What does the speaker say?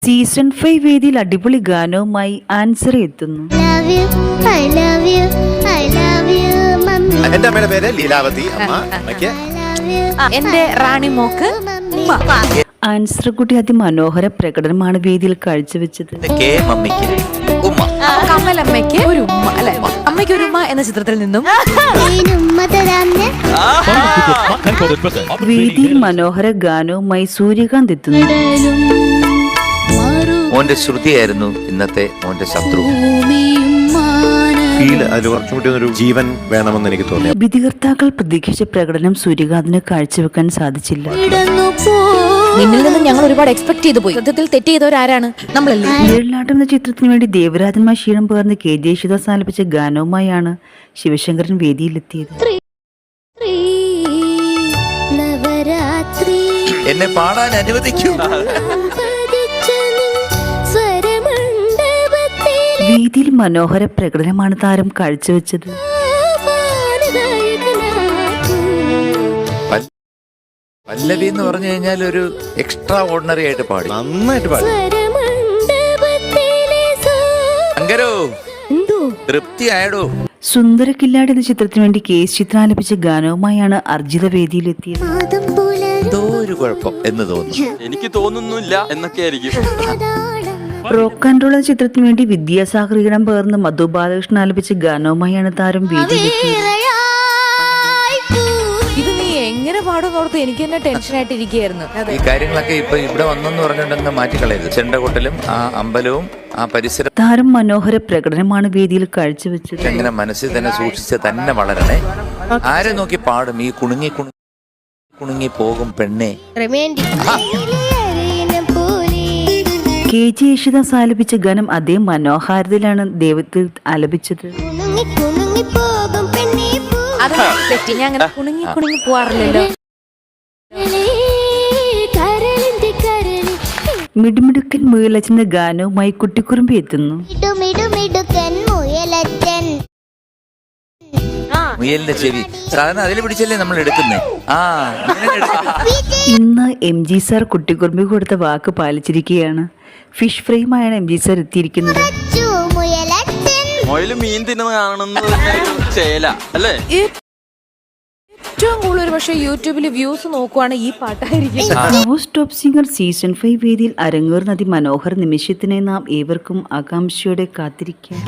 Season 5 വേദിയിൽ അടിപൊളി ഗാനവുമായി answer എത്തുന്നു. എന്റെ അമ്മയുടെ പേര് ലീലാവതി. അമ്മയ്ക്ക് എന്റെ റാണി മോക്ക് ആൻസർ കുട്ടി അതിമനോഹര പ്രകടനമാണ് വേദിയിൽ കാഴ്ചവെച്ചത്. കമലമ്മയ്ക്ക് ഒരു ഉമ്മ അല്ലെ, അമ്മയ്ക്ക് ഒരു ഉമ്മ എന്ന ചിത്രത്തിൽ നിന്നും വേദിയിൽ മനോഹര ഗാനവുമായി സൂര്യകാന്ത് എത്തുന്നു. മോന്റെ ശ്രുതിയായിരുന്നു ഇന്നത്തെ മോന്റെ ശത്രു. ഒരു ജീവൻ വേണമെന്ന് എനിക്ക് തോന്നി. വിധികർത്താക്കൾ പ്രതീക്ഷിച്ച പ്രകടനം സൂര്യകാന്തിന് കാഴ്ചവെക്കാൻ സാധിച്ചില്ല. നിന്നിൽ നിന്ന് ഞങ്ങൾ ഒരുപാട് എക്സ്പെക്ട് ചെയ്തു പോയി. സത്യത്തിൽ തെറ്റ് ചെയ്തവരാരാണ്? നമ്മളല്ലേ. നിഴലാട്ടം എന്ന ചിത്രത്തിന് വേണ്ടി ദേവരാജന്മാർ ക്ഷീണം പകർന്ന് കെ യേശുദാസ് ആലപിച്ച ഗാനവുമായാണ് ശിവശങ്കരൻ വേദിയിലെത്തിയത്. എന്നെ പാടാൻ അനുവദിക്കൂ. വേദിയിൽ മനോഹര പ്രകടനമാണ് താരം കാഴ്ചവെച്ചത്. പല്ലവി എന്ന് പറഞ്ഞു കഴിഞ്ഞാൽ ഒരു എക്സ്ട്രാ ഓർഡിനറി ആയിട്ട് പാടി, നന്നായിട്ട് പാടി. അങ്കരോ തൃപ്തിയായടോ. സുന്ദര കില്ലാടി എന്ന ചിത്രത്തിന് വേണ്ടി കെ എസ് ചിത്ര ആലപിച്ച ഗാനവുമായാണ് അർജിത വേദിയിലെത്തിയത്. എന്തോ ഒരു കുഴപ്പം എന്ന് തോന്നുന്നു. എനിക്ക് തോന്നുന്നില്ല എന്നൊക്കെ ആയിരിക്കും. റോക്ക് ആൻഡ് റോൾ എന്ന ചിത്രത്തിന് വേണ്ടി വിദ്യാസാഗർ ഈണം പകർന്ന് മധു ബാലകൃഷ്ണൻ ആലപിച്ച ഗാനവുമായാണ് താരം വേദിയിലെത്തിയത്. ഇത് നീ എങ്ങനെ പാടുന്നോർത്ത് എനിക്ക് തന്നെ ടെൻഷൻ ആയിട്ടിരിക്കുകയായിരുന്നു. ഈ കാര്യങ്ങളൊക്കെ ഇപ്പൊ ഇവിടെ വന്നെന്ന് പറഞ്ഞിട്ടുണ്ടെങ്കിൽ മാറ്റിക്കളയത്. ചെണ്ടകൊട്ടലും ആ അമ്പലവും ആ പരിസരം താരം മനോഹര പ്രകടനമാണ് വേദിയിൽ കാഴ്ചവെച്ചത്. എങ്ങനെ മനസ്സിൽ തന്നെ സൂക്ഷിച്ച് തന്നെ വളരണേ. ആരെ നോക്കി പാടും ഈ കുണുങ്ങി കുണുങ്ങി കുണുങ്ങി പോകും പെണ്ണെ. കെ ജെ യേശുദാസ് ആലപിച്ച ഗാനം അതേ മനോഹാരിതയിലാണ് ദേവത്തിൽ ആലപിച്ചത്. അത് തെറ്റി. ഞാൻ അങ്ങനെ കുണുങ്ങി കുണുങ്ങി പോവാറില്ലല്ലോ. മിടുമിടുക്കൻ മുയലച്ചൻ എന്ന ഗാനവുമായി കുട്ടിക്കുറുമ്പി എത്തുന്നു. മുയലിന്റെ ചെവി സാധാരണ അതിൽ പിടിച്ചല്ലേ നമ്മൾ എടുക്കുന്നേ. ഇന്ന് MG സാർ കുട്ടിക്കുറുമ്പി കൊടുത്ത വാക്ക് പാലിച്ചിരിക്കുകയാണ്. ഫിഷ് ഫ്രെയിമായാണ് MG സാർ എത്തിയിരിക്കുന്നത്. മുയല് മീൻ തിന്നുന്ന കാണുന്നത് ചേല അല്ലേ? ഏറ്റവും കൂടുതൽ പക്ഷേ യൂട്യൂബിൽ വ്യൂസ് നോക്കുവാണ് ഈ പാട്ടായിരിക്കും. ഹൗസ് ടോപ്പ് സിംഗർ സീസൺ 5 വേദിയിൽ അരങ്ങേറുന്ന അതിമനോഹര നിമിഷത്തിനെ നാം ഏവർക്കും ആകാംക്ഷയോടെ കാത്തിരിക്കാം.